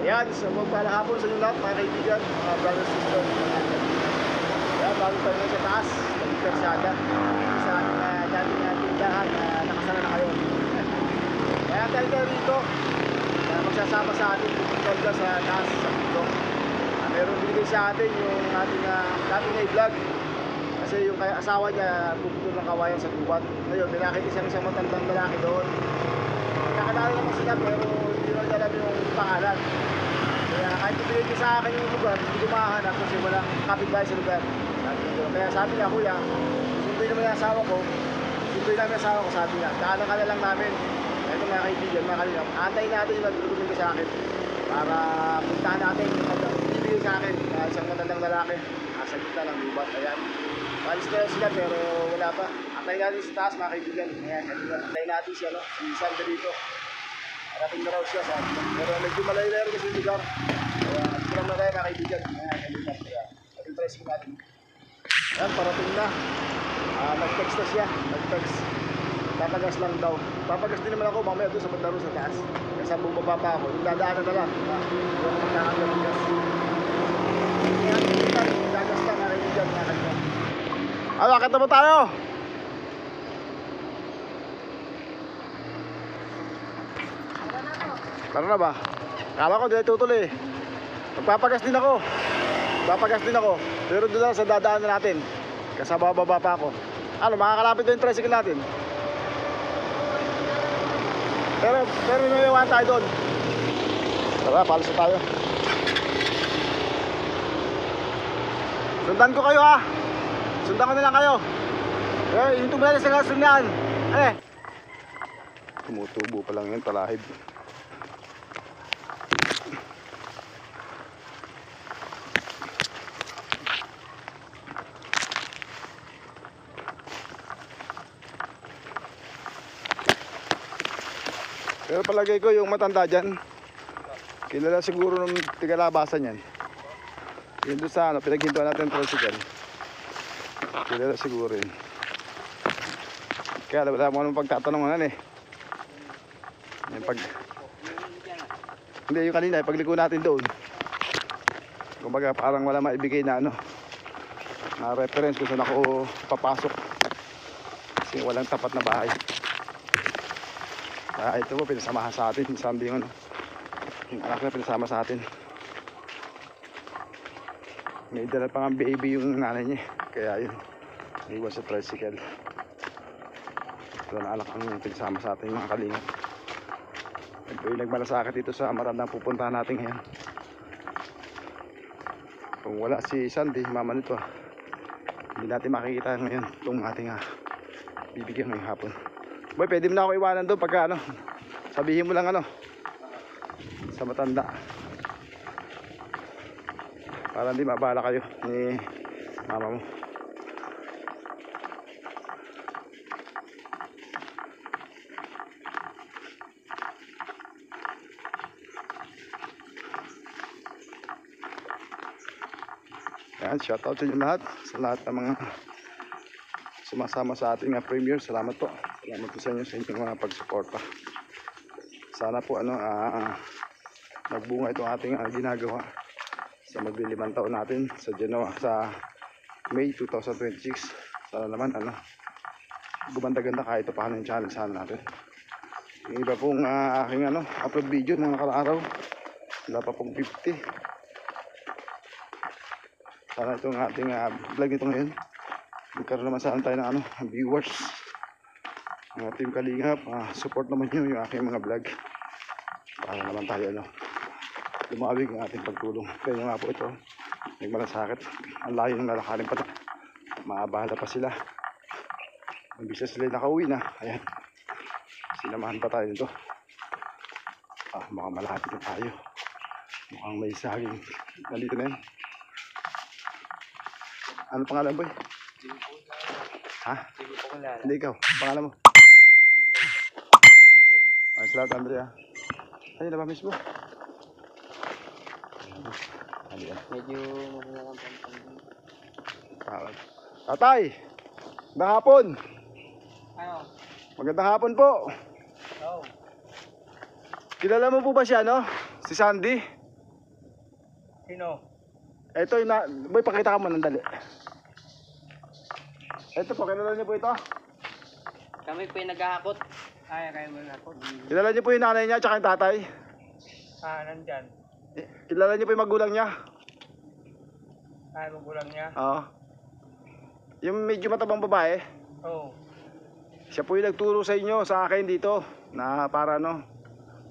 Ayan, so magpalang hapon sa inyo lahat mga kaibigan, mga brothers and sisters. Ayan, bago tayo na sa taas, nagpersada sa ating dating tindahan na nakasara na kayo. Kaya tayo rito na magsasama sa ating pupunta sa taas sa mundo. Meron binigay sa atin yung ating dating i-vlog. Kasi yung asawa niya puputol ng kawayan sa gubat. Ngayon, binakit isang matandang lalaki doon. Nakadali naman sila pero hindi rin alam yung pangalan. Kaya kahit ibigay niyo sa akin yung lugar, hindi ko makahanap kasi walang kapitbahay sa lugar. Kaya sabi niya, kuya, sunduin naman yung asawa ko. Sunduin namin yung asawa ko, sabi niya. Daanan ka na lang namin. Ito mga kaibigan, mga kalingap. Antayin natin yung nagtutulong ko sa akin. Para puntahan natin yung ibigay sa akin. Isang matandang lalaki. Nasa gitna ng gubat. Ayan. Malis na sila pero wala pa. Antayin natin sa taas mga kaibigan. Ayan, antayin natin siya, no? Si Sandra dito. Parating na raw siya, sabi niya. Pero medyo malayo-layo kasi yung lugar. Kaya kulang na tayo mga kaibigan. Ayan, kaibigan. Kaya ating pressing natin. Ayan, parating na. Nag-text na siya. Nag-text. Papagas lang daw. Papagas din naman ako mamaya doon sa bandaro sa taas. Kaya saan bumaba pa ako. Yung dadaanan na lang. Yung magkakagal ng gas. Kaya kaibigan, gagas lang mga kaibigan. Akit na ba tayo? Tara na ba? Kala ko di tutuloy. Magpapagas din ako. Magpapagas din ako. Pero doon lang sa dadaanan natin. Kasama baba pa ako. Ano, makakalapit doon yung tricycle natin. Pero may iwan tayo doon. Tara, palis na tayo. Sundan ko kayo ha. Sundan ko na lang kayo. Yung tubo natin sa gasolinahan. Ano eh? Tumutubo pa lang yun, talahib. Pero palagay ko yung matanda dyan, kilala siguro ng tigalabasan yan. Yun doon sa ano, pinaghintuan natin tricycle. Kilala siguro yun. Kaya wala mo anong pagtatanungan eh. Yung hindi, yung kanina, pagliko natin doon. Kumbaga parang wala maibigay na ano, na reference kung saan ako papasok. Kasi walang tapat na bahay. Ito po pinasamahan sa atin, sabi yung ano, yung anak na pinasama sa atin. May dala pa nga baby yung nanay niya, kaya yun iwan sa tricycle. Ito na anak ang pinasama sa atin mga kalingap. Ito yung nagmalasakit dito sa Marandang pupuntahan natin ngayon. Kung wala si Sandy, mama nito hindi natin makikita ngayon itong ating bibigyan ngayong hapon. Boy, pwede mo na ako iwanan doon pagka ano, sabihin mo lang ano sa matanda para hindi mabala kayo ni mama mo. Yan, shoutout sa inyo lahat, sa lahat ng mga sumasama sa ating premiere. Salamat po. Salamat po sa inyo sa inyong mga pagsuporta. Sana po ano nagbunga itong ating ginagawa sa maglilimang taon natin sa May 2026. Sana naman ano gumanda-ganda kahit paano yung challenge sana natin. Yung iba pong aking upload video mga karaaraw wala pa pong 50. Sana itong ating vlog ito ngayon magkaroon naman saan tayo ng viewers. Mga team Kalingap, support naman nyo yung aking mga vlog para naman tayo lumawig ang ating pagtulong. Kaya nga po ito nagmalasakit, ang layo ng lalakarin pa, maabahala pa sila, imbis na sila nakauwi na. Ayan, sinamahan pa tayo nito. Mukhang malapit na tayo, mukhang may saging nalito na yun. Ano pangalan boy? Ha? Hindi ikaw, pangalan mo? Ay, salamat Andrea. Ay, na ba mismo? Medyo mahilang ang Tatay! Magandang hapon! ano? Magandang hapon po! Oh. Kilala mo po ba siya, no? Si Sandy? Sino? Ito yung boy, pakita ka mo ng dali. Ito po, kilala niyo po ito? Kami po yung naghahakot. Ay, kayo mo nakot. Kilala niyo po yung nanay niya tsaka yung tatay? Nandyan. Kilala niyo po yung magulang niya? Ay, magulang niya. Oo. Yung medyo matabang babae? Oo. Siya po yung nagturo sa inyo, sa akin dito, na para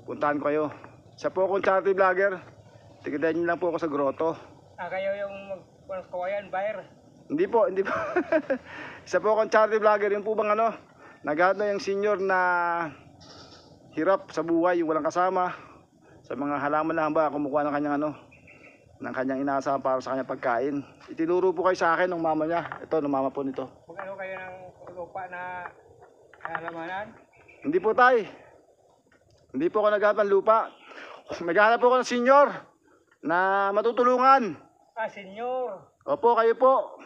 puntahan ko kayo. Siya po akong charity vlogger. Tigidan niyo lang po ako sa grotto. Kayo yung magkawayan, buyer. Hindi po, hindi po. Isa po akong charity vlogger. Yung po bang naghahanap na yung senior na hirap sa buhay, yung walang kasama. Sa mga halaman lang ba, kumukuha ng kanyang ng kanyang inaasahan para sa kanyang pagkain. Itinuro po kayo sa akin ng mama niya. Ito, ng mama po nito. Magkano kayo ng lupa na halamanan? Hindi po tay. Hindi po ako naghahanap ng lupa. Naghahanap po ako ng senior na matutulungan. Senyor. Opo, kayo po.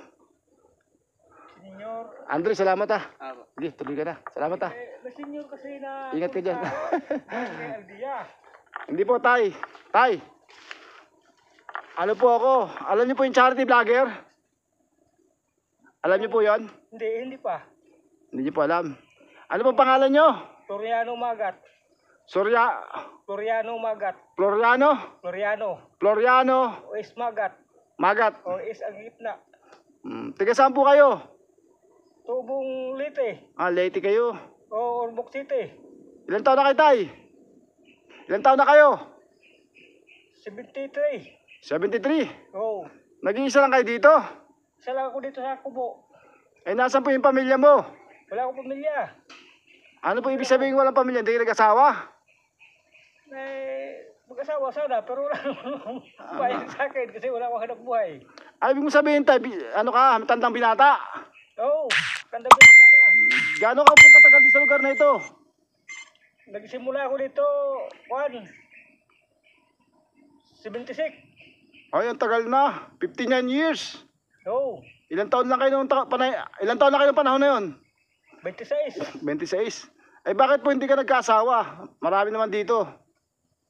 Senyor. Andre, salamat Abo. Sige, tuloy ka na. Salamat May senyor kasi na... Ingat ka dyan. Kay Aldia. Hindi po tay. Tay. Ano po ako? Alam niyo po yung charity vlogger? Alam niyo po yon? Hindi pa. Hindi niyo po alam. Ano pong pangalan niyo? Floriano Magat. Floriano Magat. Floriano? Floriano O is Magat. Magat. O is ang gitna. Tiga saan po kayo? Tubong Leyte. Leyte kayo. O Ormoc City. Ilan taon na kayo tay? Ilan taon na kayo? 73. 73. Oo. Nag-iisa lang kayo dito? Isa lang ako dito sa Kubo. Nasaan po yung pamilya mo? Wala akong pamilya. Ano po ibig sabihin walang pamilya? Hindi kayo nag-asawa? Mag-asawa sana pero wala naman bayad sa akin kasi wala akong hanap buhay. Ibig mo sabihin tay, tandang binata? Oo. Kanda binata na. Gaano ka po katagal din sa lugar na ito? Nagsimula ako dito, 76. Ay, ang tagal na. 59 years. Oo. Ilang taon lang kayo nung panahon na yun? 26. 26. Bakit po hindi ka nagkasawa? Marami naman dito.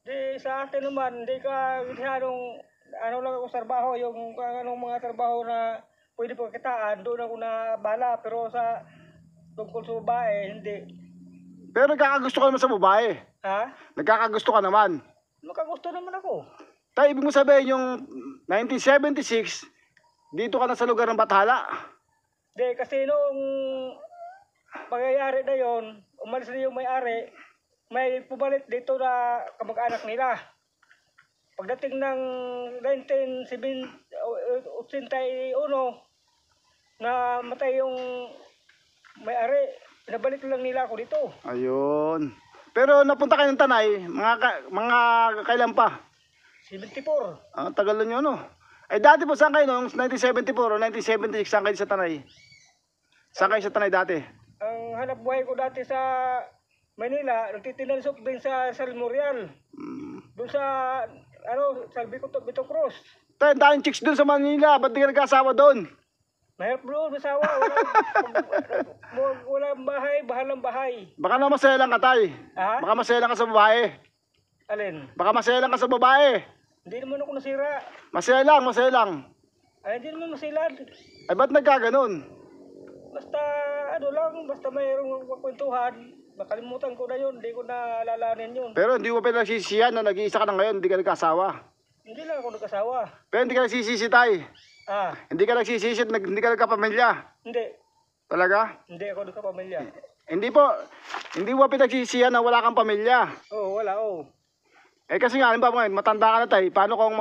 Di sa atin naman, hindi ka masyadong lang ako sa trabaho, yung mga trabaho na pwede pagkitaan, doon ako na bala, pero sa tungkol sa babae, hindi. Pero nagkakagusto ka naman sa babae. Ha? Nagkakagusto ka naman. Makagusto naman ako. Tay, ibig mo sabihin yung 1976, dito ka na sa lugar ng Bathala? Hindi, kasi nung pangyayari na yon, umalis na yung may-ari, may pumalit dito na kamag-anak nila. Pagdating ng 1981, na matay yung may-ari, pinabalik lang nila ako dito. Ayun. Pero napunta kayo ng Tanay, mga kailan pa? 74. Tagal na nyo dati po saan kayo noong 1974 o 1976, saan kayo sa Tanay? Saan kayo sa Tanay dati? Ang hanap buhay ko dati sa Manila, nagtitinansok din sa Salmorial. Doon sa, sa Bito Cruz. Tayo, daming chicks doon sa Manila, ba't di ka nagkasawa doon? Mahirap doon, masawa. Walang bahay, bahalang bahay. Baka na maselang ka tay. Ha? Baka maselang ka sa babae. Alin? Baka maselang ka sa babae. Hindi naman ako nasira. Maselang. Ay, hindi naman masilad. Ay, ba't nagkaganon? Basta, basta mayroong kwentuhan. Nakalimutan ko na yun, hindi ko na alalahanin yun. Pero hindi mo pa nagsisiyan na nag-iisa ka na ngayon, hindi ka nagkasawa. Hindi lang ako nagkasawa. Pero hindi ka nagsisisi tay. Hindi ka nagsisisi at hindi ka nagkapamilya. Hindi. Talaga? Hindi ako nagkapamilya. Hindi mo pinagsisiyan na wala kang pamilya. Oo, wala, oo. Kasi nga, halimbawa ngayon, matanda ka na tay, paano kung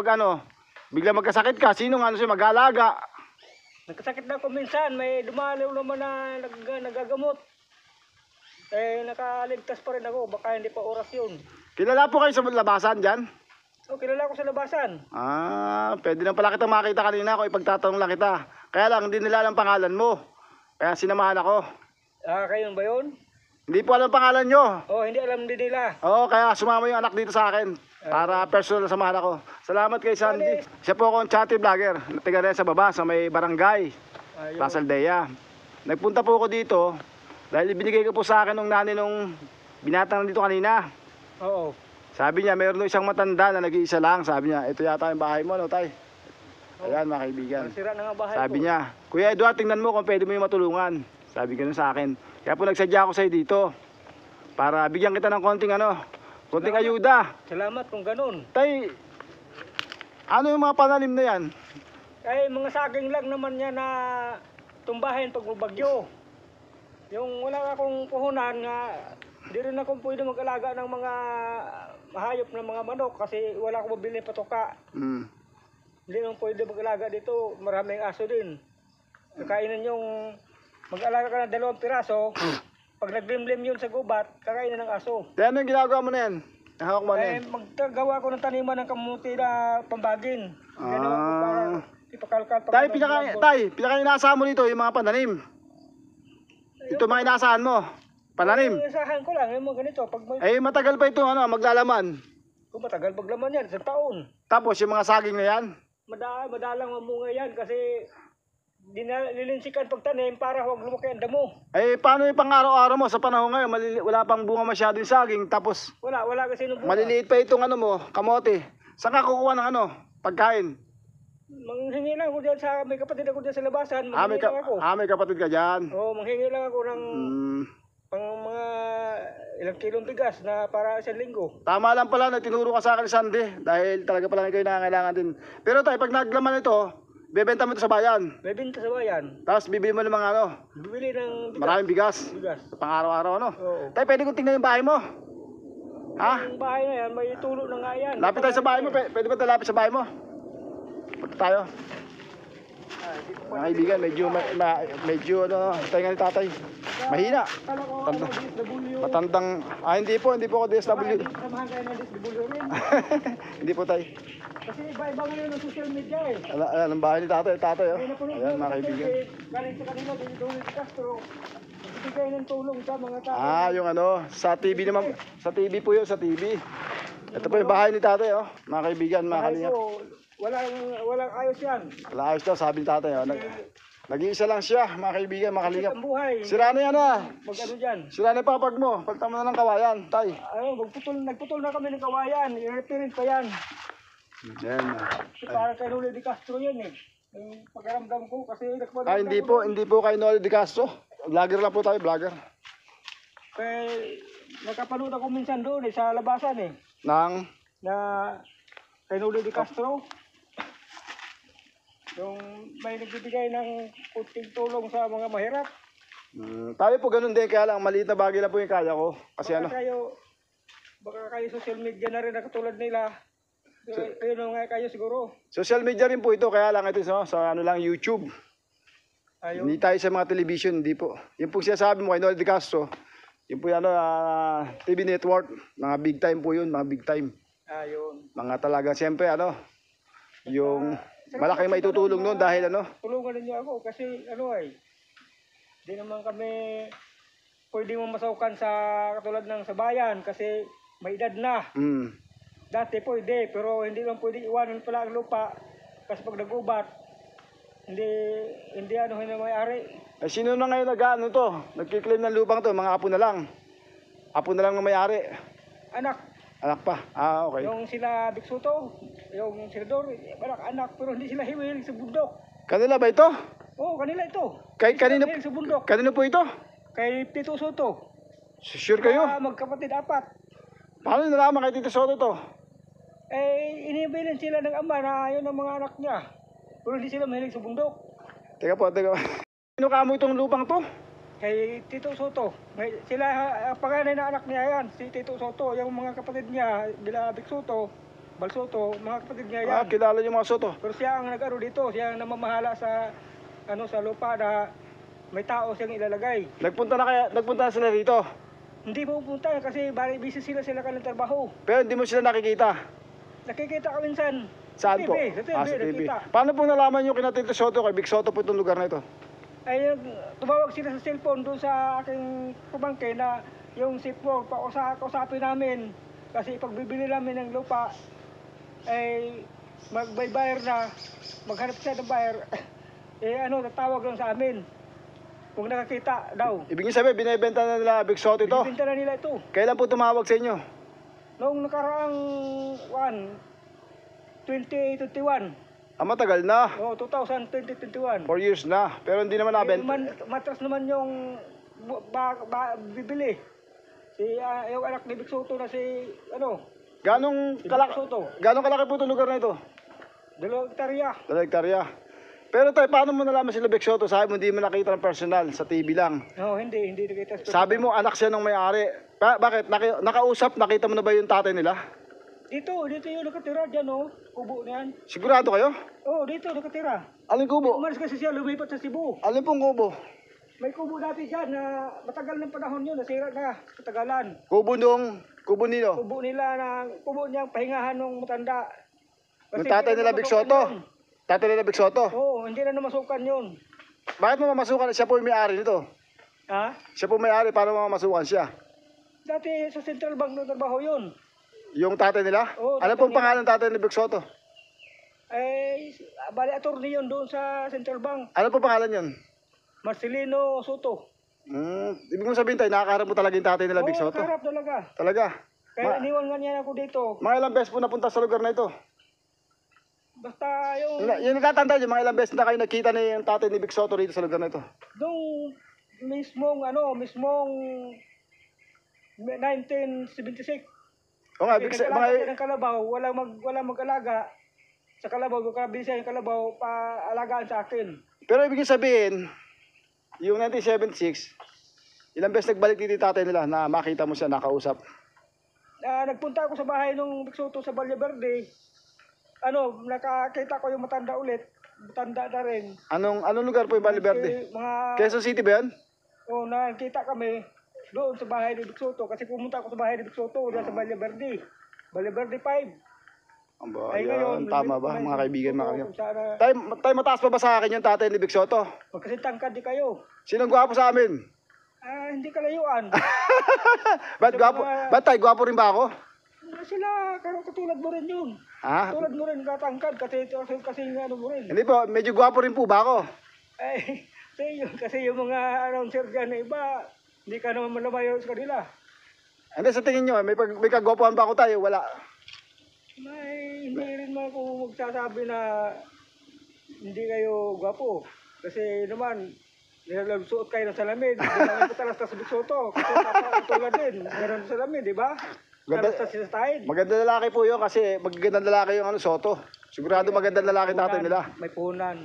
bigla magkasakit ka, sino siya mag-aalaga? Nagkasakit na ako minsan, may dumalaw naman na nagagamot. Nakaligtas pa rin ako, baka hindi pa oras yun. Kilala po kayo sa labasan dyan? Oo, kilala ko sa labasan. Pwede na pala kita makita kanina ako, ipagtatanong lang kita. Kaya lang, hindi nila alam pangalan mo. Kaya sinamahan ako. Kayon ba yun? Hindi po alam pangalan nyo. Oo, hindi alam din nila. Oo, kaya sumama yung anak dito sa akin. Para personal na samahan ako. Salamat kay Sandy. Siya po akong charity vlogger. Natiga rin sa baba, sa may barangay. Plaza Aldea. Nagpunta po ako dito dahil ibinigay ko po sa akin nung nanay nung binatang dito kanina. Oo. Sabi niya, mayroon isang matanda na nag-iisa lang. Sabi niya, ito yata yung bahay mo, no, tay? Ayan, mga kaibigan. Sira na nga bahay Sabi ko. niya, Kuya Edward, tingnan mo kung pwede mo yung matulungan. Sabi ganun sa akin. Kaya po nagsadya ako sa'yo dito. Para bigyan kita ng konting konting ayuda. Salamat kung ganun. Tay, ano yung mga pananim na yan? Ay, mga saging lang naman yan na tumbahin pag bagyo. Yung wala akong puhunan nga, di rin ako pwede mag-alaga ng mga hayop na mga manok kasi wala akong mabili patuka. Hindi naman pwede mag-alaga dito, maraming aso din. Kakainin yung mag-alaga ka ng 2 piraso, pag naglimlim yun sa gubat, kakainin ng aso. Tay, ano yung ginagawa mo na yan? Hawak mo na Eh, yan? magtagawa ko ng taniman ng kamuti na pambagin. Ginawa ko para ipakalkal. Tay, pinaka inaasahan mo dito yung mga pananim. Ito mga inaasahan mo. Pananim. Isahan ko lang, yung mga ganito. Pag may, Eh, matagal pa ito, maglalaman. kung matagal paglaman yan, sa taon. Tapos yung mga saging na yan. Madalang mamunga yan kasi lilinsikan pagtanim para huwag lumaki ang damo. Eh, paano yung pang-araw-araw mo sa panahon ngayon? Wala pang bunga masyado yung saging. Tapos, Wala kasi nung bunga. maliliit pa itong mo, kamote. Saan ka kukuha ng pagkain? Manghingi lang ako dyan sa, may kapatid ako dyan sa labasan. Manghingi lang ako. May kapatid ka dyan. Oo, manghingi lang ako ng pang mga ilang kilong bigas na para sa linggo. Tama lang pala na tinuro ka sa akin ni Sandy. Dahil talaga pala kayo nangangailangan din. Pero tayo, pag naglaman ito, bebenta mo ito sa bayan. May binta sa bayan. Tapos bibili mo ng mga Bibili ng bigas. maraming bigas. Bigas. Pang araw-araw Oo. Tayo, pwede kong tingnan yung bahay mo. Ha? Yung bahay na yan, may tulo na nga yan. Lapit tayo sa bahay mo. Pwede ba tayo lapit sa bahay mo? Punta tayo. Mga kaibigan, medyo tayo ni tatay. Mahina. Kala ko Tanda. DSW. Matandang, hindi po ako DSW. Samahan kayo ng DSW rin. Hindi po tayo. Kasi iba-iba ngayon ng social media eh. Ayan, ang bahay ni tatay. Kaya Ayan, mga kaibigan. Galing sa kanila, Donald Castro. Nagbibigay ng tulong sa mga tao. Yung sa TV naman. Sa TV po yun, sa TV. Ito po yung bahay ni tatay, mga kaibigan, mga Bahay kalingap. ko, walang ayos yan. Wala ayos daw, sabi ni tatay. Nag-iisa lang siya, mga kaibigan, mga kalingap. Ang buhay. Sira na yan, Mag-ano dyan. Sira na yung papag mo. Pagtama na ng kawayan, tay. Nagputol na kami ng kawayan. I-reference pa yan. Yan. Para kay Noli de Castro yan eh. Yung pagkaramdam ko kasi Hindi po kay Noli de Castro. Vlogger lang po tayo, vlogger. Nakapanood ako minsan doon sa labasan eh. Na Kay Noli de Castro. Yung may nagbibigay ng kunting tulong sa mga mahirap. tayo po ganun din, kaya lang maliit na bagay lang po yung kaya ko. Kasi Baka kayo social media na rin na katulad nila. Kayo na nga kayo siguro. social media rin po ito, kaya lang ito sa lang YouTube. Ayun. Hindi tayo sa mga television, hindi po. Yung po sinasabi mo kay Noli de Castro, yung po TV network, mga big time po yun, mga big time. Ayun. Mga talaga, siyempre yung malaki may tutulong noon dahil Tulungan ninyo ako kasi di naman kami pwede mo masaukan sa katulad ng sa bayan kasi may edad na. Dati pwede pero hindi lang pwede iwanan pala ang lupa kasi pag nag-ubat hindi may-ari. Eh, sino na ngayon nagkiklaim ng lupang to, mga apo na lang na may-ari. Anak pa, okay. Yung sila Biksuto, yung senador, anak pero hindi sila hiwilig sa bundok. Kanila ba ito? Oo, kanila ito. Kanino Hiwilig sa bundok. Kanino po ito? Kay Tito Soto. Sure kayo? Magkapatid 4. Paano nalaman kay Tito Soto to? Inibilin sila ng ama na yun ang mga anak niya. Pero hindi sila mahilig sa bundok. Teka po. Sino kamo itong lupang to? Kay Tito Soto. Panganay na anak niya yan, si Tito Soto. Yung mga kapatid niya, Bilabik Soto, Balsoto, mga kapatid niya yan. Kilala yung mga Soto. Pero siya ang nag-aro dito, siya ang namamahala sa lupa na may tao siyang ilalagay. Nagpunta na sila rito. Hindi pupunta kasi busy sila kanang trabaho. Pero hindi mo sila nakikita. Nakikita ka minsan. Saan po? Sa TV, nakita. Paano po nalaman yung kina Tito Soto kay Big Soto po itong lugar na ito? Tumawag sila sa cellphone doon sa aking pamangkin na yung sipwag, kausapin namin. Kasi pagbibili namin ng lupa, mag-buyer na, maghanap siya ng buyer, tatawag lang sa amin. Kung nakakita daw. Ibig sabihin, binibenta na nila Big Soto ito? Binibenta na nila ito. Kailan po tumawag sa inyo? Noong nakaraang 2021. Matagal na. Oh, 2021. 4 years na. Pero hindi naman nabenta. Matras naman yung bibili. Yung anak ni Vic Soto na si, Ganong si Vic kalaki, Soto. ganong kalaki po itong lugar na ito? 2 hektarya. 2 hektarya. Pero tayo, paano mo nalaman sila Vic Soto? Sabi mo, hindi mo nakita ng personal, sa TV lang. No, hindi nakita. Sabi mo, anak siya ng may-ari. Bakit? Nakausap, nakita mo na ba yung tatay nila? Dito yung nakatira dyan, kubo niyan. Sigurado kayo? Oh, dito nakatira. Alin kubo? Umalis kasi siya, lumipat sa Cebu. Alin pong kubo? May kubo dati dyan na matagal ng panahon yun, nasira na, katagalan. Kubo nilo? Kubo niyang pahingahan ng matanda. Yung tatay nila Vic Soto? Tatay nila Vic Soto? Oo, hindi na namasukan yun. Bakit mo mamasukan? Siya po yung may-ari nito. Ha? Siya po may-ari, paano mamasukan siya? Dati sa Central Bank na trabaho yun. Yung tatay nila? Oo, Ano tatay pong nila. pangalan ng tatay ni Vic Soto? Bali attorney yun doon sa Central Bank. Ano pong pangalan yun? Marcelino Soto. Ibig mo sabihin tayo, nakakaharap mo talaga yung tatay nila Vic Oo, Soto? karap talaga. Talaga? Kaya iniwan nga niya ako dito. Mga ilang beses po napunta sa lugar na ito? Basta yung Yung natatanda nyo, mga ilang beses na kayo nakita ni yung tatay ni Vic Soto rito sa lugar na ito? doon mismong 1976. O nga, Nag-alaga ng kalabaw, walang mag-alaga. Sa kalabaw, kabisa yung kalabaw, paalagaan sa akin. pero ibig sabihin, yung 1976, ilang beses nagbalik dito yung tatay nila na makita mo siya, nakausap? Nagpunta ako sa bahay ng Vic Soto sa Valle Verde. Nakakita ko yung matanda ulit. Matanda na rin. Anong lugar po yung Valle Verde? Quezon City ba yan? Nakita kami doon sa bahay ni Vic Soto. Kasi pumunta ako sa bahay ni Vic Soto doon sa Valle Verde. Valle Verde 5. Ngayon, tama ba mga kaibigan, mga kaibigan? Sana, Tayo mataas pa ba sa akin yung tatay ni Vic Soto? kasi tangkad di kayo. Sinong gwapo sa amin? Hindi kalayuan. Ba't tayo gwapo rin ba ako? Sila, katulad mo rin yun. Ha? Katulad mo rin katangkad kasi mo rin. Hindi po, medyo gwapo rin po ba ako? Kasi yung mga announcer dyan na iba, hindi ka naman malamayo sa kanila. Hindi, sa tingin nyo, may kagwapuhan ba ako tayo? Wala. Hindi rin mo ako magsasabi na hindi kayo gwapo. Kasi naman, nilalagsuot kayo ng salamin. Hindi naman ko talastas sa Vic Soto. Kasi tulad din, gano'n sa salamin, di ba? Talastas sa style. Magandang lalaki po yun kasi magagandang lalaki yung Soto. Sigurado magandang lalaki tatay nila. May punan.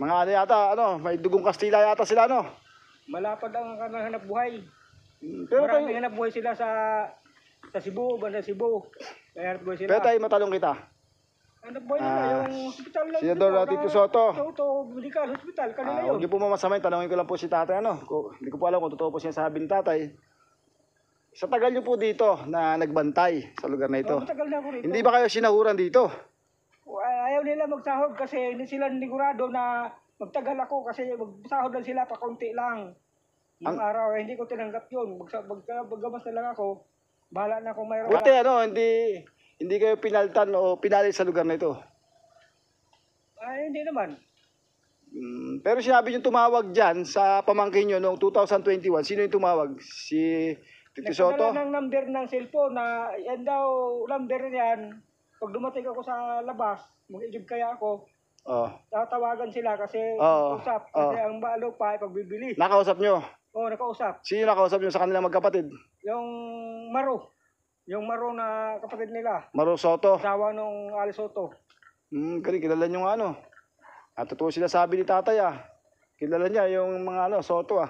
Mga yata, may dugong Kastila yata sila, Malapad ang hanap buhay. Pero Maraming tayo, hanap buhay sila sa Cebu, banda Cebu. May hanap buhay sila. pero tayo matalong kita. Hanap buhay nila, yung hospital lang. Senador Tito Soto. Medical Hospital, kanila Huwag yun. niyo po mamasamay, tanongin ko lang po si tatay, hindi ko po alam kung totoo po siya sabi ni tatay. Sa tagal niyo po dito na nagbantay sa lugar na ito, Matagal na ako rito. hindi ba kayo sinahuran dito? Ayaw nila magsahod kasi hindi sila nigurado na magtagal ako kasi magsahod lang sila pa konti lang. Yung araw, hindi ko tinanggap yun. Maggamas na lang ako, bahala na kung mayroon. Buti hindi kayo pinaltan o pinali sa lugar na ito. Hindi naman. Pero sinabi niyo tumawag dyan sa pamangkin niyo noong 2021. Sino yung tumawag? Si Tito Soto? Nagpadala ng number ng cellphone na yan daw, number niyan. Pag dumating ako sa labas, mag-igib kaya ako, tatawagan sila kasi usap. Kasi ang balo pa ay pagbibili. Nakausap niyo? Oo, nakausap. Sino nakausap niyo sa kanilang magkapatid? Yung Maro. Yung Maro na kapatid nila. Maro Soto? Asawa nung Ali Soto. Galing, kilala niyo nga totoo sila sabi ni tatay Kilala niya yung mga Soto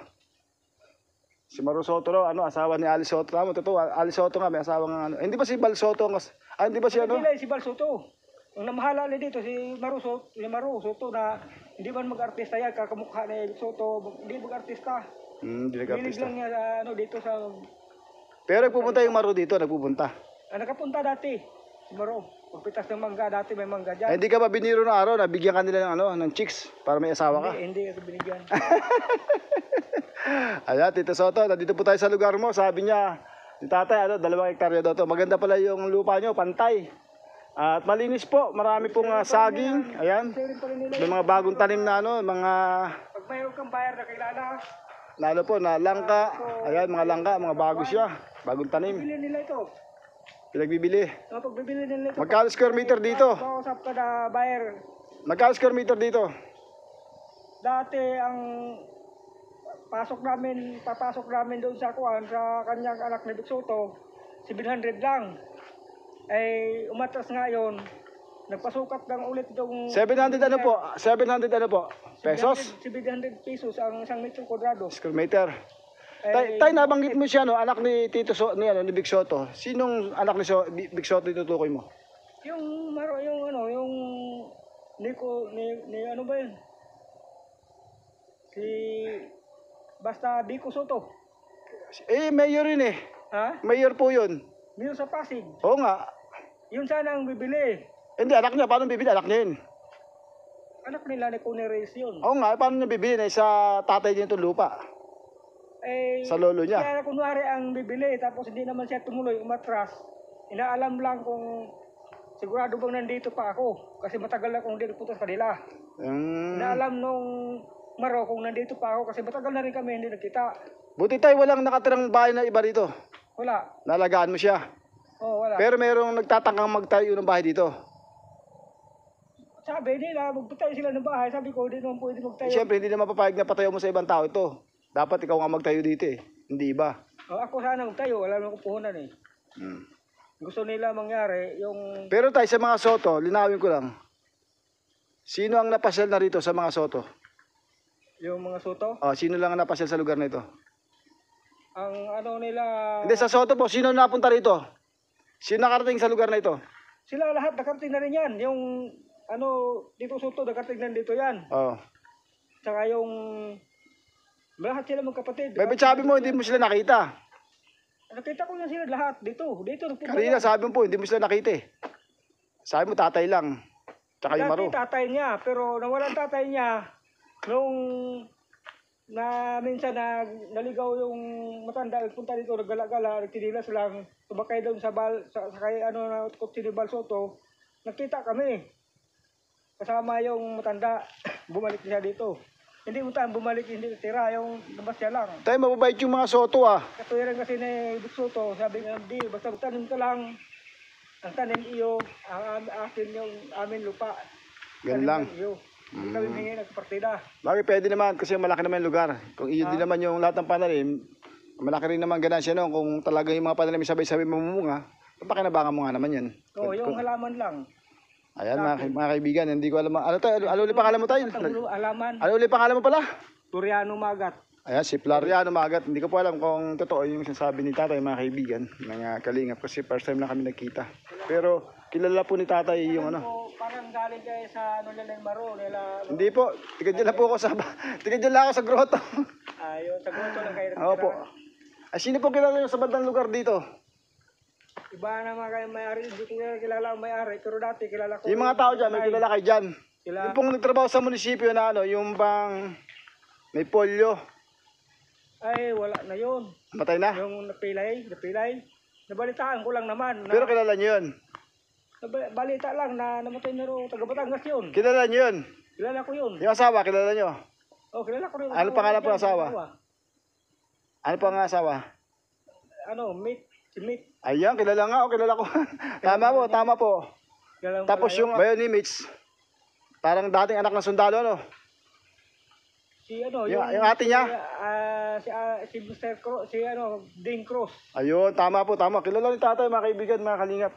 Si Maro Soto raw, asawa ni Ali Soto. Totoo, Ali Soto nga, may asawa nga Hindi ba si Bal Soto? Hindi ba si Hindi si Bal Soto. Ang namahala dito, si Maro Soto na hindi man mag-artista yan, kakamukha ni Soto, hindi mag-artista. Hindi Hilig nag-artista. lang niya dito sa... Pero nagpupunta yung Maro dito, nagpupunta. Nakapunta dati, si Maro. Pagpitas ng mangga, dati may mangga dyan. Hindi ka ba biniro na araw, nabigyan ka nila ng chicks para may asawa ka? Hindi ako binigyan. Ayan, Tito Soto, nandito po tayo sa lugar mo. Sabi niya, ni tatay, 2 hektarya daw to. Maganda pala yung lupa nyo, pantay. At malinis po, marami pong saging. Ayan, may mga bagong tanim na mga... Pag mayroon kang bayar na kilala, na langka. Ayan, mga langka, mga bago siya. Bagong tanim. bilhin nila ito. Pinagbibili. Pagbibili nila ito. Magkano square meter dito? Kausap ka na buyer. Magkano square meter dito? Dati ang papasok namin doon sa kuan sa kanyang anak ni Vic Soto, 700 lang. Ay umatras ngayon, nagpasukat lang ulit itong 700 ano po? 700 ano po? Pesos? 700 pesos ang isang metro kwadrado. Square meter. Tay, nabanggit mo siya, no? Anak ni Tito ni Vic Soto. Sinong anak ni Vic Soto itutukoy mo? Yung yung ni ano ba yun? Basta Vico Soto. Mayor yun eh. Ha? Mayor po yun. Dito sa Pasig. Oo nga. Yun sana ang bibili. Hindi, anak niya. Paano bibili? Anak niya yun. Anak nila ni Connie Reyes yun. Oo nga, paano niya bibili? Sa tatay niya itong lupa. Sa lolo niya. Kaya kunwari ang bibili, tapos hindi naman siya tumuloy, umatras. Inaalam lang kung sigurado bang nandito pa ako. Kasi matagal na kung hindi nagpunta sa kanila. Inaalam nung Maro kung nandito pa ako kasi matagal na rin kami hindi nagkita. Buti tayo walang nakatirang bahay na iba dito. Wala. Nalagaan mo siya. Oo, wala. Pero merong nagtatangkang magtayo ng bahay dito. Sabi nila, magpatayo sila ng bahay. Sabi ko, hindi naman pwede magtayo. Siyempre, hindi na mapapayag na patayo mo sa ibang tao ito. Dapat ikaw nga magtayo dito eh. Hindi iba. Ako sana magtayo. Wala naman kupuhunan eh. Gusto nila mangyari yung... Pero tayo sa mga Soto, linawin ko lang. Sino ang napasyal na rito sa mga Soto? Yung mga Soto? Sino lang ang napasyal sa lugar na ito? Ang ano nila... Hindi, sa Soto po, sino napunta rito? Sino nakarating sa lugar na ito? Sila lahat, nakarating na rin yan. Yung ano, dito Soto, nakarating na dito yan. Oo. Tsaka yung... Lahat sila magkapatid. Ba't sabi mo, hindi mo sila nakita? Nakita ko na sila lahat dito. Kanina sabi mo po, hindi mo sila nakita eh. Sabi mo, tatay lang. Tsaka yung Maro. Dati tatay niya, pero nawalan tatay niya nung minsan naligaw yung matanda, nagpunta dito, naggala-gala, nagtinilas lang, tumakay doon sa kay kutsi ni Bal Soto, nakita kami. Kasama yung matanda, bumalik siya dito. Hindi mo tayo bumalik, hindi tira, yung labas siya lang. Tayo, mababait yung mga Soto ah. Katuwiran kasi ni Vic Soto, sabi nga, di, basta tanim ka lang, ang tanim iyo, ang akin yung amin lupa. Ganun lang. Hindi kami hingi ng partida. Bakit pwede naman kasi malaki naman yung lugar. Kung iyo din naman yung lahat ng pananim, malaki rin naman ganansya no. Kung talaga yung mga pananim sabay-sabay mamumunga, papakinabangan mo nga naman yan. Oo, yung halaman lang. Ayan mga kaibigan, hindi ko alam. Ano tayo? Ano ulit pangalan mo tayo? Halaman. Ano ulit pangalan mo pala? Turiano Magat. Ayan, si Floriano Magat. Hindi ko po alam kung totoo yung sinasabi ni tatay mga kaibigan. Mga kalingap kasi first time lang kami nagkita. Pero kilala po ni tatay yung ano. Parang galing kayo sa nila Maro. Hindi po. Tigadyan lang po ako sa tigadyan lang ako sa grotto. Ayun, sa grotto lang kayo. Oo po. Ay, sino po kilala nyo sa bandang lugar dito? Iba naman kayo may-ari. Hindi ko kilala ang may-ari. Pero dati kilala ko. Yung mga tao dyan, may kilala kayo dyan. Yung pong nagtrabaho sa munisipyo na ano, yung bang may polio. Ay, wala na yun. Matay na? Yung napilay. Nabalitaan ko lang naman. Pero kilala nyo yun? Balita lang na namatay na rin. Taga Batangas yun. Kilala nyo yun? Kilala ko yun. Yung asawa, kilala nyo? Oh, kilala ko rin. Ano pangalan po ng asawa? Ano pa ang asawa? Si Mick. Ayan, kilala nga. Kilala ko. Tama po. Tapos yung bayo ni Mitch, parang dating anak ng sundalo, ano? Yung ate niya? Si Mr. Cruz, Ding Cruz. Ayun, tama po, tama. Kilala ni tatay, mga kaibigan, mga kalingap.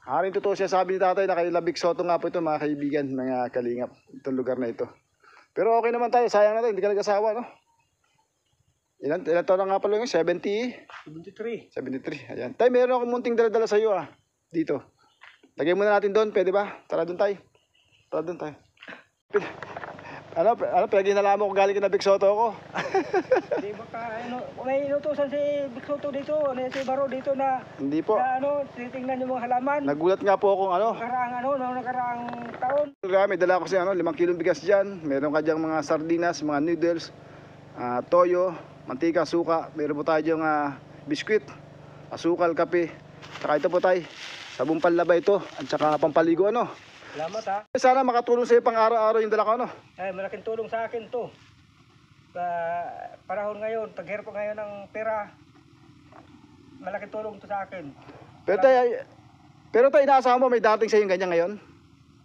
Haring totoo siya sabi ni tatay na kay Vic Soto nga po ito, mga kaibigan, mga kalingap. Itong lugar na ito. Pero okay naman tayo, sayang natin, hindi ka nag-asawa, no? Ilan taon na nga pala yung 73. 73, ayan. Tay, meron akong munting dala-dala sa iyo, ah. Dito. Lagay muna natin doon, pwede ba? Tara doon tayo. Ano, pinag-inalaman ko galing na Vic Soto ako. Hindi baka, may inutusan si Vic Soto dito, si Baro dito na, Hindi po. titingnan yung mga halaman. Nagulat nga po akong Nakaraang taon. May dala ko siya 5 kilong bigas dyan. Meron ka dyang mga sardinas, mga noodles, toyo, mantika, suka. Meron po tayo dyang biskwit, asukal, kape. Saka ito po tayo, sabong panlaba ito, at saka pampaligo ano. Salamat ha. Sana makatulong sa iyo pang araw-araw yung dala ko ano. Ay, malaking tulong sa akin to. Sa panahon ngayon, paghirap ko ngayon ng pera, malaking tulong to sa akin. Pero tayo, inaasahan mo may dating sa yung ganyan ngayon?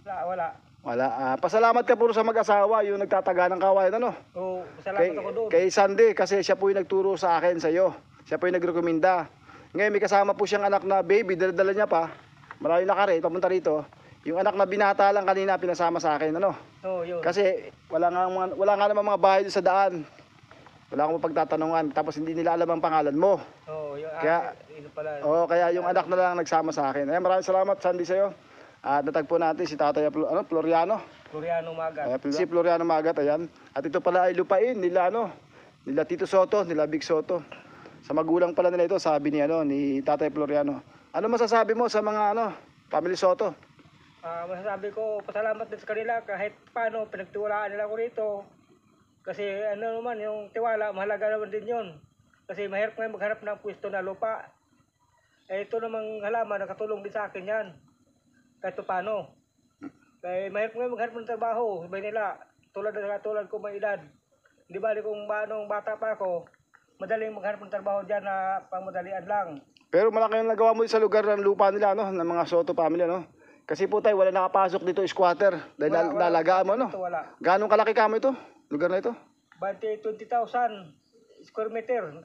Wala. Wala. Pasalamat ka puro sa mag-asawa, yung nagtataga ng kawayan, ano? Oo, salamat ako doon. Kay Sandy, kasi siya po yung nagturo sa akin, sa iyo. Siya po yung nagrekomenda. Ngayon may kasama po siyang anak na baby, dala niya pa. Malayo na kare, papunta rito. Yung anak na binata lang kanina, pinasama sa akin, ano? Oo, yun. Kasi wala nga naman mga bahay doon sa daan. Wala akong mapagtatanungan, tapos hindi nila alam ang pangalan mo. Oo, yun. Ito pala. Kaya yung anak na lang nagsama sa akin. Ayan, maraming salamat, Sandy, sa'yo. At natagpo natin si Tatay Floriano. Floriano Magat. Si Floriano Magat, ayan. At ito pala ay lupain nila, nila Tito Soto, nila Big Soto. Sa magulang pala nila ito, sabi ni Tatay Floriano. Ano masasabi mo sa mga family Soto? Masasabi ko, pasalamat din sa kanila kahit paano pinagtiwalaan nila ko rito. Kasi naman, yung tiwala, mahalaga naman din yun. Kasi mahirap ngayon maghanap ng pwesto na lupa. Ito namang halaman, nakatulong din sa akin yan. Kahit paano. Kaya mahirap ngayon maghanap ng trabaho. Sabi nila, tulad ko may edad. Hindi bali kung bata pa ako, madaling maghanap ng trabaho dyan na pangmadalian lang. Pero malaki yung nagawa mo sa lugar ng lupa nila, ng mga Soto family, Kasi po tayo, wala nakapasok dito squatter. Dahil nalagaan mo, Wala. Ganong kalaki kamo ito? Lugar na ito? 20,000 square meter.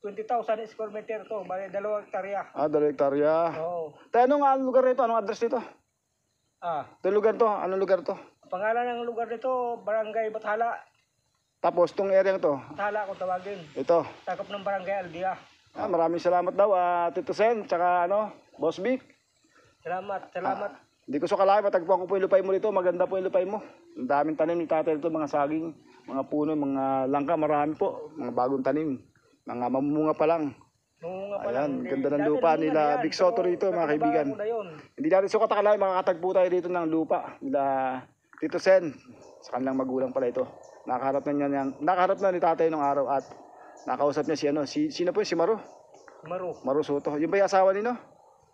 20,000 square meter to, bali 2 hektarya. 2 hektarya. Oo. Tayo, anong lugar nito? Anong address nito? Itong lugar to? Anong lugar to? Pangalan ng lugar nito, Barangay Bathala. Tapos, itong area to? Bathala kung tawagin. Ito? Takop ng Barangay Aldia. Maraming salamat daw, Tito Sen, tsaka Boss Vic. Salamat. Hindi ko so kalahin, matagpuan ko po yung lupay mo dito. Maganda po yung lupay mo. Ang daming tanim ni tatay dito, mga saging, mga puno, mga langka, marami po. Mga bagong tanim. Mga mamumunga pa lang. Ayan, ganda ng lupa nila Big Soto rito, mga kaibigan. Hindi natin sukat akalain, makakatagpo tayo dito ng lupa nila Tito Sen. Sa kanilang magulang pala ito. Nakaharap na ni tatay nung araw at nakausap niya sino po yun? Si Maru? Maru Soto. Yung ba yung asawa nino?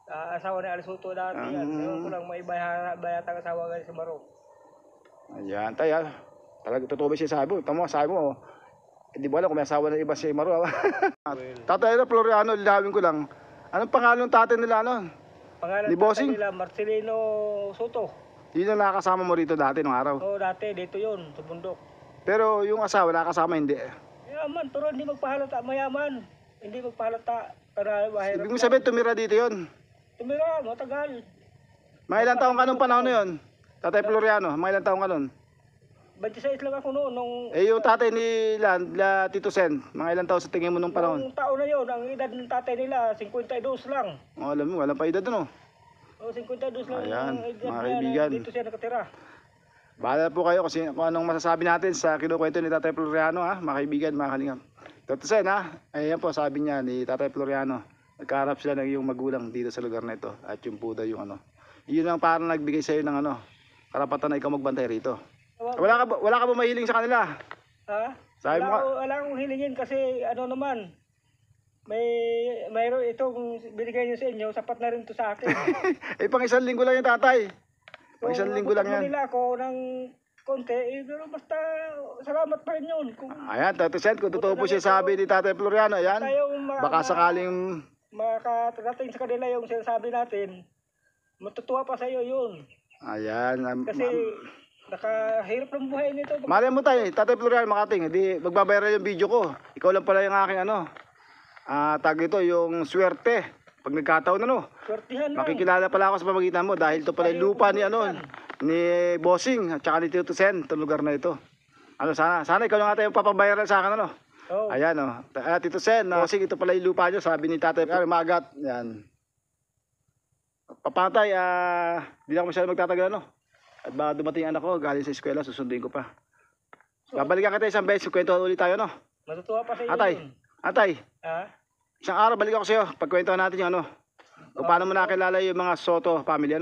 Asawa ni Alisuto dati yan. Ewan ko lang may bayatang asawa nga si Maru. Ayan, tayo. Talaga, totoo ba siya sabi mo? Sabi mo, hindi mo alam kung may asawa na iba si Maru. Tatay na Floriano, linawin ko lang. Anong pangalan ng tatay nila, Pangalan ni Bossing? nila, Marcelino Soto. Yun ang nakakasama mo rito dati nung araw. Oo, dati, dito yun, sa bundok. Pero yung asawa, nakakasama hindi. Yaman, pero hindi magpahalata, mayaman. Hindi magpahalata, para mahirap. Ibig mo sabihin, tumira dito yun. Tumira, matagal. Mga ilang taong ka nung panahon na yun? Tatay Floriano, mga ilang taong ka nun? 26 lang ako noon. Yung tatay nila Tito Sen, mga ilang taon sa tingin mo nung panahon? Nung taon na yun, ang edad ng tatay nila, 52 lang. Alam mo, walang pa edad doon. 52 lang. Ayan, ang edad mga niya, kaibigan. dito siya nakatira. Bahala po kayo kung anong masasabi natin sa kinukwento ni Tatay Floriano, mga kaibigan, mga kalingap. Tito Sen, ayan po, sabi niya ni Tatay Floriano, nagkaharap sila ng iyong magulang dito sa lugar na ito. At yung po daw yung yun ang parang nagbigay sa iyo ng karapatan na ikaw magbantay rito. Wala ka ba mahiling sa kanila? Sabi mo Wala akong hilingin kasi naman, mayroon itong binigay niyo sa inyo, sapat na rin to sa akin. Pang isang linggo lang yung tatay. Pang isang linggo lang yan. Nila ako ng konti, pero basta salamat pa rin yun. Ayan, Tito Sen, kung totoo po siya sabi ni Tatay Floriano, ayan, baka sakaling makarating sa kanila yung sinasabi natin, matutuwa pa sa iyo yun. Ayan. Kasi nakahirap ng buhay nito. Malay mo tayo, Tatay Floriano, makating, hindi magbabayara yung video ko. Ikaw lang pala yung aking tag ito, yung swerte. Pag nagkataon Swertihan lang. makikilala pala ako sa pamagitan mo dahil ito pala yung lupa ni Bossing at saka ni Tito Sen, itong lugar na ito. Sana ikaw lang ata yung papabayaran sa akin, Oh. Ayan, Tito Sen, Bossing, ito pala yung lupa nyo, sabi ni Tatay Floriano Magat. Yan. Papatay, di na ako masyadong magtatagal, At baka dumating anak ko, galing sa eskwela, susunduin ko pa. Babalikan kita isang beses, kwentuhan ulit tayo, Matutuwa pa sa iyo yun. Atay, isang araw balik ako sa iyo, pagkwentuhan natin yung kung paano mo nakilala yung mga Soto family,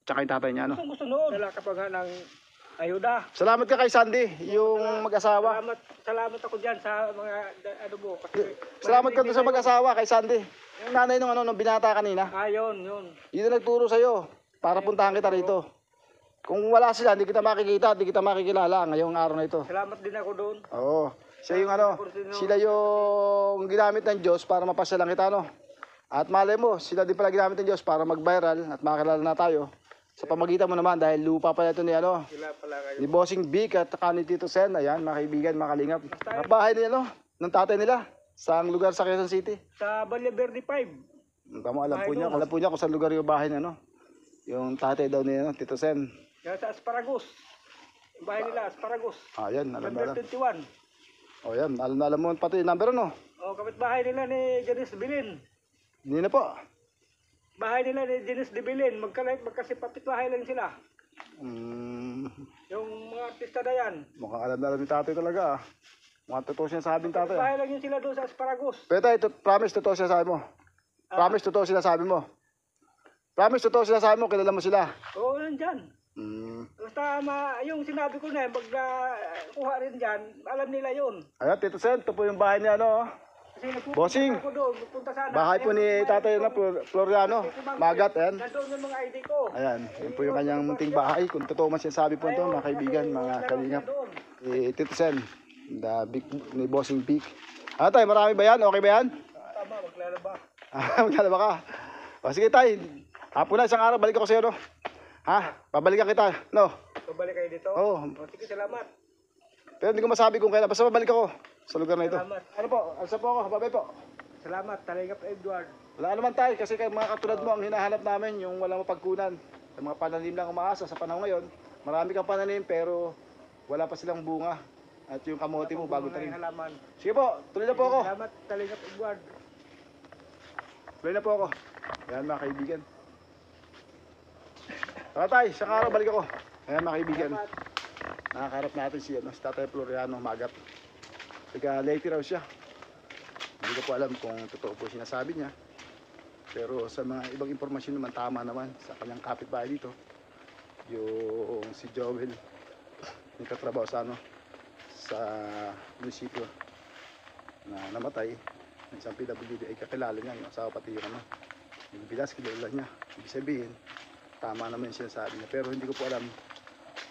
tsaka yung tatay niya, Gusto noon. Wala ka pa nga ng ayuda. Salamat ka kay Sandy, yung mag-asawa. Salamat ako dyan sa mga mo. Salamat ka doon sa mag-asawa kay Sandy. Yung nanay nung nung binata kanina. Yun. Yun na nagturo sa'yo para puntahan kita rito. Kung wala sila, hindi kita makikita, hindi kita makikilala ngayong araw na ito. Salamat din ako doon. Oo. Siya yung sila yung ginamit ng Diyos para mapasyalan kita, At malay mo, sila din pala ginamit ng Diyos para mag-viral at makakilala na tayo. Sa pamagitan mo naman, dahil lupa pala ito ni, Sila pala kayo. ni Bossing Vic at saka ni Tito Sen. Ayan, mga kaibigan, mga kalingap. Ang bahay nila, ng tatay nila. Saang lugar sa Quezon City? Sa Valle Verde 5. Tama, alam po niya kung saan lugar yung bahay niya, yung tatay daw ni Tito Sen. Yan sa Asparagus. Yung bahay nila, Asparagus. Ayan, alam na Number alam. 21. O yan, alam na alam mo pati yung number, O, kapitbahay nila ni Janice Bilin. Hindi na po. Bahay nila ni Janice de Bilin. Magkasipapit-bahay lang sila. Yung mga artista na yan. Mukhang alam na alam yung tatay talaga. Mukhang totoo siya sabi ng tatay. Bahay lang yun sila doon sa Asparagus. Pero tayo, promise totoo siya sabi mo. Promise totoo sila sabi mo. Promise totoo sila sabi mo, kilala mo sila. Oo, nandyan. Basta yung sinabi ko na, kuha rin dyan, alam nila yun. Ayan, Tito Sen, ito po yung bahay niya, Kasi nagpupunta Bossing. ako doon, nagpunta sana. Bahay po ni tatay na Floriano. Magat, ayan. Nandun yung mga ID ko. Ayan, yun po yung kanyang munting bahay. Kung totoo man sinasabi po ito, mga kaibigan, mga kalingap. Tito Sen, ni Bossing Vic. Ano tayo, marami ba yan? Okay ba yan? Tama, maglalaba. Maglalaba ka. O sige tayo, hapon na, isang araw, balik ako sa'yo, Babalikan kita, Pabalik kayo dito? Oo. O, sige, salamat. Pero hindi ko masabi kung kailan. Basta babalik ako sa lugar na ito. Salamat. Ano po? Alsa po ako. Babay po. Salamat, Talingap Edward. Wala naman tayo kasi kay mga katulad mo ang hinahanap namin yung walang mapagkunan. Sa mga pananim lang umaasa sa panahon ngayon. Marami kang pananim pero wala pa silang bunga. At yung kamote mo bago tanim. Halaman. Sige po, tuloy na po ako. Salamat, Talingap Edward. Tuloy na po ako. Ayan mga kaibigan. Tara tayo, sa araw balik ako. Ayan mga kaibigan. Salamat. Nakakarap natin si Tatay Floriano Magat. Taga Leyte raw siya. Hindi ko po alam kung totoo po sinasabi niya. Pero sa mga ibang impormasyon naman, tama naman sa kanyang kapitbahay dito. Yung si Joel, nagkatrabaho sa sa munisipyo na namatay. Isang PWD ay kakilala niya, yung asawa pati yung yung bilas, kilala niya. Ibig sabihin, tama naman yung sinasabi niya. Pero hindi ko po alam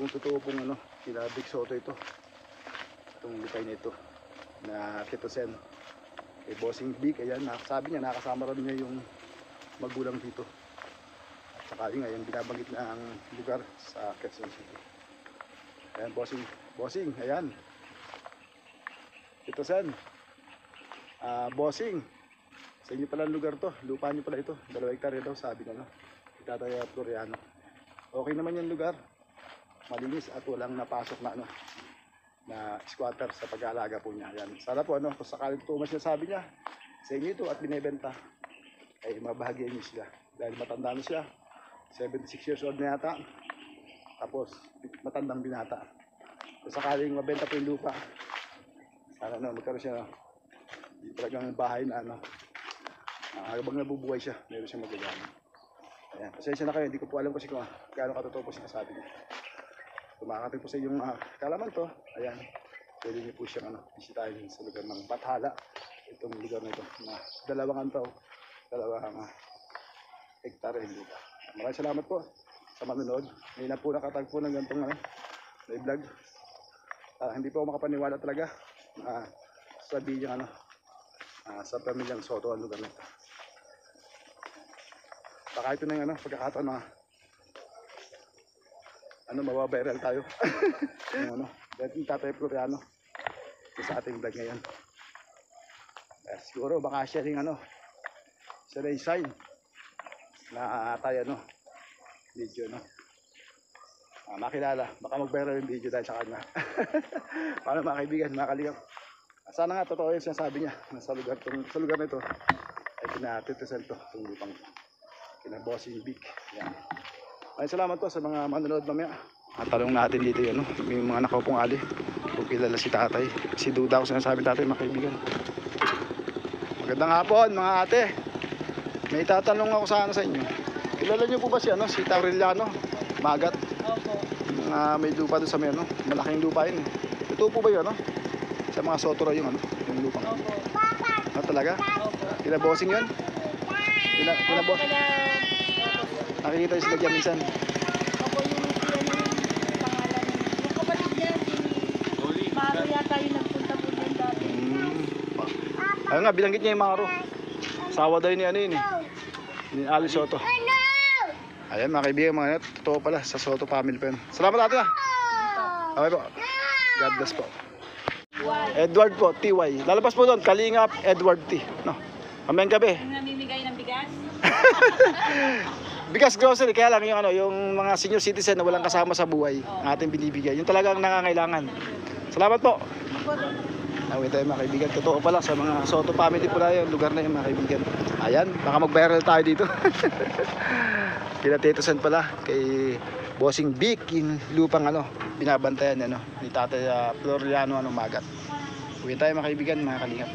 kung totoo pong kila Vic Soto ito. Itong lukay na ito na Tito Sen. Kay Bossing Vic, ayan, sabi niya, nakasama rin niya yung magulang dito. At saka yun nga, yung binabanggit na ang lugar sa Quezon City. Ayan, Bossing, ayan. Tito Sen. Bossing. Sa inyo pala ang lugar to, lupa niyo pala ito. 2 hektarya daw, sabi niya, Tatay Floriano. Okay naman yung lugar. Malinis at walang napasok na squatter sa pag-aalaga po niya. Yan. Sana po kung sakaling tumas niya sabi niya sa inyo ito at binebenta, ay mabahagian niyo sila. Dahil matanda na siya. 76 years old na yata. Tapos matandang binata. Kung sakaling mabenta po yung lupa, sana magkaroon siya talagang bahay na habang nabubuhay siya, meron siya magagana. Ayan, pasensya na kayo, hindi ko po alam kasi kung gaano katotoo po sinasabi niya. Kumakating po sa inyong kalaman to, ayan, pwede niyo po siyang bisitahin sa lugar ng Bathala. Itong lugar na ito, na 2 hektarya yung lupa. Maraming salamat po sa manonood. Ngayon na po nakatagpo ng ganitong na vlog. Hindi po ako makapaniwala talaga sabihin niya sa pamilyang Soto ang lugar na ito. Baka ito na yung pagkakataon na mababiral tayo. Yung dahil yung Tatay Floriano sa ating vlog ngayon. Siguro baka siya rin siya rin sign na tayo video makilala, baka mag-viral yung video dahil sa kanya. Paano mga kaibigan, mga kalingap, sana nga totoo yung sinasabi niya na sa lugar na ito ay pinatitisan to itong lupang kina Bossing Vic. Yan. Ay salamat po sa mga manonood mamaya. At talong natin dito yun, yung mga nakaupong ali kung kilala si tatay, si Duda ko sinasabi tatay, mga kaibigan. Magandang hapon mga ate, may tatanong ako sana sa inyo. Kilala niyo po ba si Taureliano Magat? Opo. May lupa doon sa may malaking lupa yun. Ito po ba yun sa mga Soto yung yung lupang? Opo. Talaga? Opo. Kila Bossing yun? Kila boss? Nakikita yung sila dyan minsan. Opo, yung pangalan. Yung kapatid niya, si Maro yata yung nagpunta po dyan dati. Ayun nga, binanggit niya yung Maro. Asawa daw ni ano yun eh. Ni Ali Soto. Ayan mga kaibigan, mga net. Totoo pala sa Soto family pa yun. Salamat ate ah. Okay po. God bless po. Edward po, TY. Lalabas po doon, Kalingap, Edward T. No. Mamayang gabi. Yung namimigay ng bigas? Bigas grocery, kaya lang yung ano, yung mga senior citizen na walang kasama sa buhay, ating binibigay. Yung talagang nangangailangan. Salamat po. Away tayo mga kaibigan. Totoo pala sa mga Soto family pala yung lugar na yung mga kaibigan. Ayan, baka mag-viral tayo dito. Kila Tito San pala, kay Bossing Vic, yung lupang ano, binabantayan ano, ni Tatay Floriano Magat. Uwi tayo mga kaibigan, mga kalingap.